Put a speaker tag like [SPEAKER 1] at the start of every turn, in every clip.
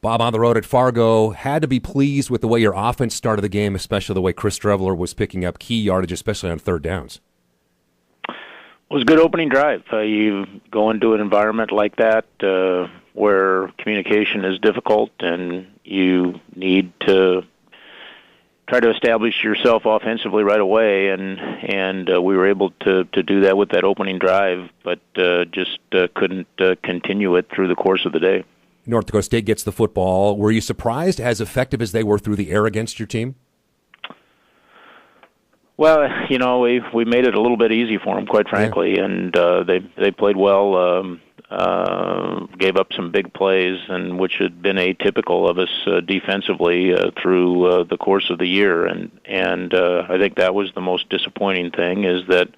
[SPEAKER 1] Bob, on the road at Fargo, had to be pleased with the way your offense started the game, especially the way Chris Streveler was picking up key yardage, especially on third downs.
[SPEAKER 2] It was a good opening drive. You go into an environment like that where communication is difficult and you need to try to establish yourself offensively right away, and we were able to do that with that opening drive, but just couldn't continue it through the course of the day.
[SPEAKER 1] North Dakota State gets the football. Were you surprised as effective as they were through the air against your team?
[SPEAKER 2] Well, we made it a little bit easy for them, quite frankly, and they played well. Gave up some big plays, and which had been atypical of us defensively through the course of the year, and I think that was the most disappointing thing is that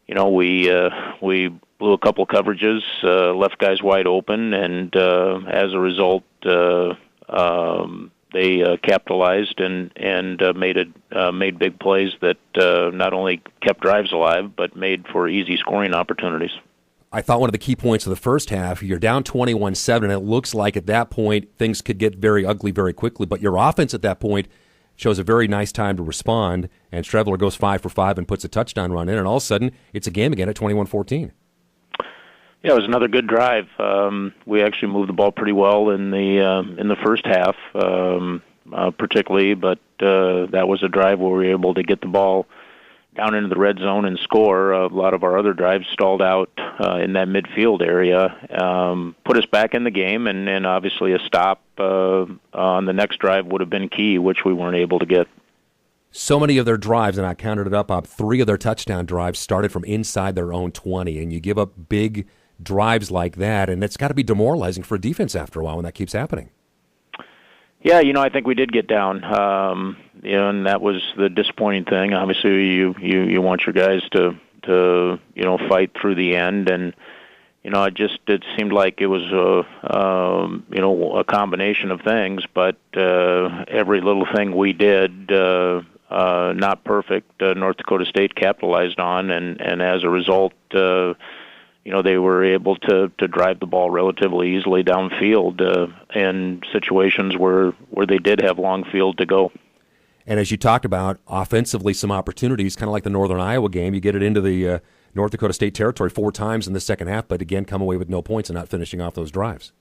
[SPEAKER 2] we blew a couple coverages, left guys wide open, and as a result, they capitalized and made big plays that not only kept drives alive, but made for easy scoring opportunities.
[SPEAKER 1] I thought one of the key points of the first half, you're down 21-7, and it looks like at that point things could get very ugly very quickly, but your offense at that point shows a very nice time to respond, and Streveler goes 5 for 5 and puts a touchdown run in, and all of a sudden it's a game again at 21-14.
[SPEAKER 2] Yeah, it was another good drive. We actually moved the ball pretty well in the first half, particularly, but that was a drive where we were able to get the ball down into the red zone and score. A lot of our other drives stalled out in that midfield area, put us back in the game, and obviously a stop on the next drive would have been key, which we weren't able to get.
[SPEAKER 1] So many of their drives, and I counted it up, 3 of their touchdown drives started from inside their own 20, and you give up big drives like that, and it's got to be demoralizing for a defense after a while when that keeps happening.
[SPEAKER 2] Yeah, I think we did get down, and that was the disappointing thing. Obviously, you want your guys to fight through the end, and it seemed like it was a combination of things, but every little thing we did, not perfect, North Dakota State capitalized on, and as a result, they were able to drive the ball relatively easily downfield in situations where they did have long field to go.
[SPEAKER 1] And as you talked about, offensively, some opportunities, kind of like the Northern Iowa game, you get it into the North Dakota State territory 4 times in the second half, but again, come away with no points and not finishing off those drives.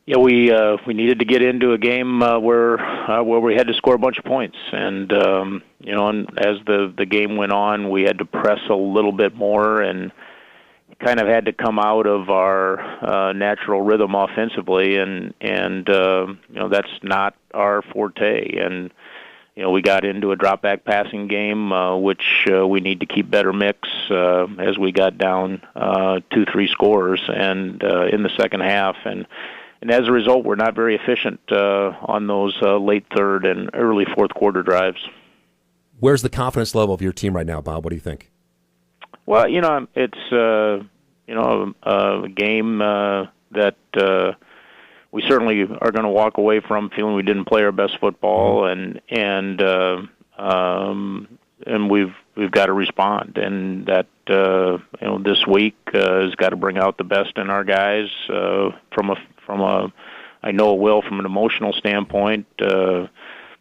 [SPEAKER 2] Yeah, we needed to get into a game where we had to score a bunch of points, and and as the game went on, we had to press a little bit more and kind of had to come out of our natural rhythm offensively, and that's not our forte. And we got into a drop back passing game, which we need to keep better mix as we got down 2-3 scores and in the second half, and as a result, we're not very efficient on those late third and early fourth quarter drives.
[SPEAKER 1] Where's the confidence level of your team right now, Bob? What do you think?
[SPEAKER 2] Well, it's a game that we certainly are going to walk away from feeling we didn't play our best football, and we've got to respond, and that this week has got to bring out the best in our guys from I know it will from an emotional standpoint.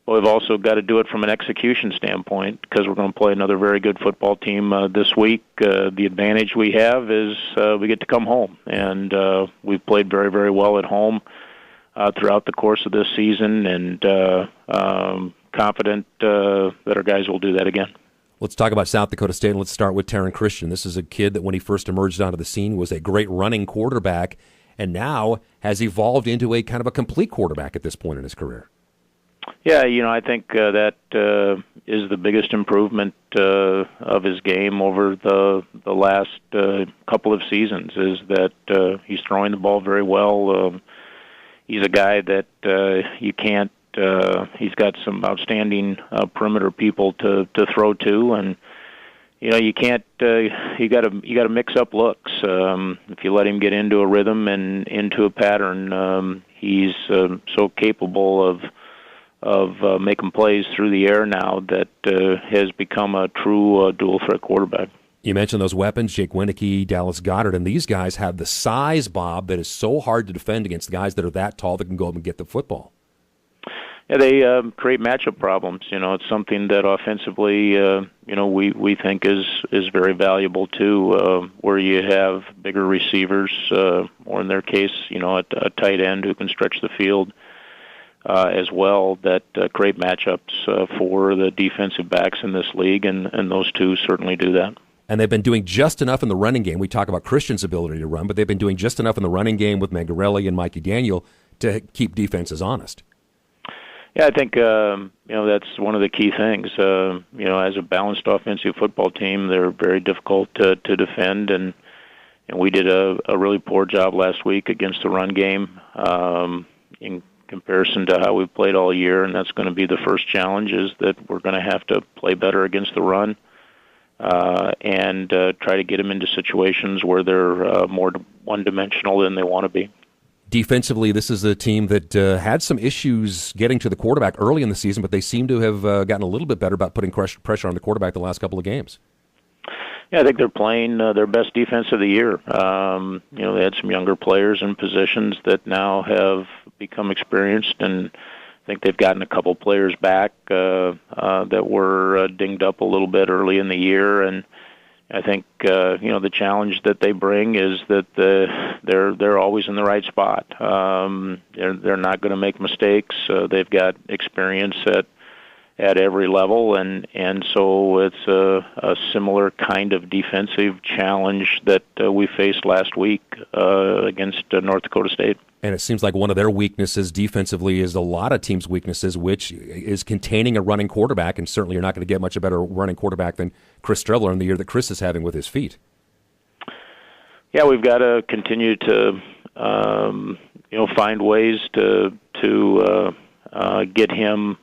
[SPEAKER 2] But we've also got to do it from an execution standpoint because we're going to play another very good football team this week. The advantage we have is we get to come home, and we've played very, very well at home throughout the course of this season, and confident that our guys will do that again.
[SPEAKER 1] Let's talk about South Dakota State, and let's start with Taryn Christian. This is a kid that when he first emerged onto the scene was a great running quarterback, and now has evolved into a kind of a complete quarterback at this point in his career.
[SPEAKER 2] Yeah, I think that is the biggest improvement of his game over the last couple of seasons, is that he's throwing the ball very well. He's a guy that you can't, he's got some outstanding perimeter people to throw to, and you can't, you got to mix up looks. If you let him get into a rhythm and into a pattern, he's so capable of making plays through the air now that has become a true dual threat quarterback.
[SPEAKER 1] You mentioned those weapons, Jake Wieneke, Dallas Goedert, and these guys have the size, Bob, that is so hard to defend against guys that are that tall that can go up and get the football.
[SPEAKER 2] Yeah, they create matchup problems. It's something that offensively, we think is very valuable too. Where you have bigger receivers, or in their case, a tight end who can stretch the field as well. That create matchups for the defensive backs in this league, and those two certainly do that.
[SPEAKER 1] And they've been doing just enough in the running game. We talk about Christian's ability to run, but they've been doing just enough in the running game with Mangarelli and Mikey Daniel to keep defenses honest.
[SPEAKER 2] Yeah, I think that's one of the key things. As a balanced offensive football team, they're very difficult to defend, and we did a really poor job last week against the run game in comparison to how we've played all year, and that's going to be the first challenge, is that we're going to have to play better against the run. And try to get them into situations where they're more one-dimensional than they want to be.
[SPEAKER 1] Defensively, this is a team that had some issues getting to the quarterback early in the season, but they seem to have gotten a little bit better about putting pressure on the quarterback the last couple of games.
[SPEAKER 2] Yeah, I think they're playing their best defense of the year. They had some younger players in positions that now have become experienced, and I think they've gotten a couple players back that were dinged up a little bit early in the year, and I think the challenge that they bring is that they're always in the right spot. They're not going to make mistakes. They've got experience at every level, and so it's a similar kind of defensive challenge that we faced last week against North Dakota State.
[SPEAKER 1] And it seems like one of their weaknesses defensively is a lot of teams' weaknesses, which is containing a running quarterback, and certainly you're not going to get much a better running quarterback than Chris Streveler in the year that Chris is having with his feet.
[SPEAKER 2] Yeah, we've got to continue to find ways to get him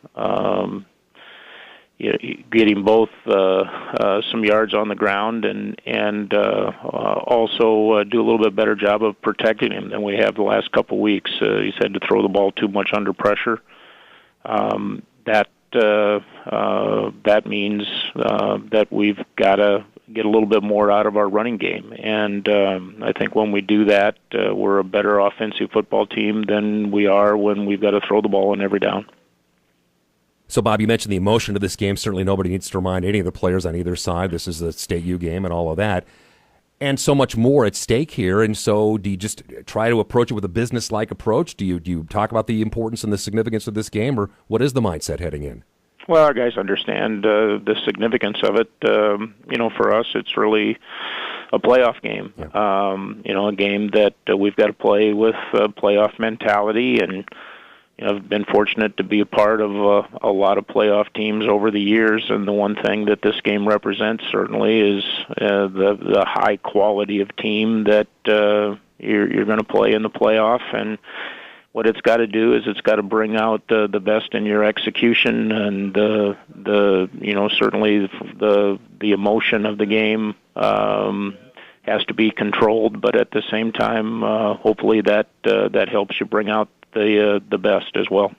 [SPEAKER 2] getting both some yards on the ground and also do a little bit better job of protecting him than we have the last couple of weeks. He's had to throw the ball too much under pressure. That means that we've got to get a little bit more out of our running game. And I think when we do that, we're a better offensive football team than we are when we've got to throw the ball in every down.
[SPEAKER 1] So, Bob, you mentioned the emotion of this game. Certainly nobody needs to remind any of the players on either side. This is the State U game and all of that. And so much more at stake here. And so do you just try to approach it with a business-like approach? Do you talk about the importance and the significance of this game, or what is the mindset heading in?
[SPEAKER 2] Well, our guys understand the significance of it. For us, it's really a playoff game. Yeah. A game that we've got to play with playoff mentality, and I've been fortunate to be a part of a lot of playoff teams over the years, and the one thing that this game represents certainly is the high quality of team that you're going to play in the playoff. And what it's got to do is it's got to bring out the best in your execution, and certainly the emotion of the game has to be controlled, but at the same time, hopefully that helps you bring out the best as well.